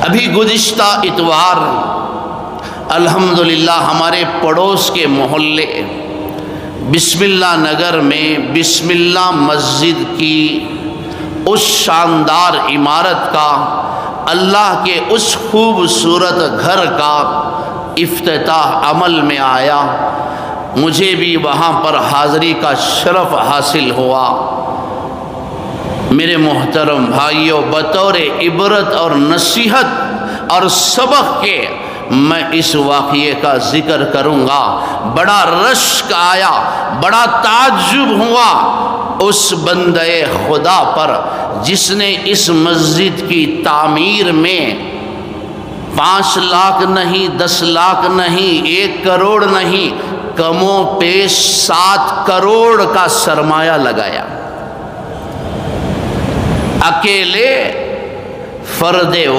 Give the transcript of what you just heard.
ابھی گزشتہ اتوار الحمدللہ ہمارے پڑوس کے محلے بسم اللہ نگر میں بسم اللہ مسجد کی اس شاندار عمارت کا، اللہ کے اس خوبصورت گھر کا افتتاح عمل میں آیا۔ مجھے بھی وہاں پر حاضری کا شرف حاصل ہوا۔ میرے محترم بھائیوں، بطور عبرت اور نصیحت اور سبق کے میں اس واقعے کا ذکر کروں گا۔ بڑا رشک آیا، بڑا تعجب ہوا اس بندے خدا پر جس نے اس مسجد کی تعمیر میں 5 لاکھ نہیں، 10 لاکھ نہیں، 1 کروڑ نہیں، کم و بیش 7 کروڑ کا سرمایہ لگایا۔ اکیلے فرد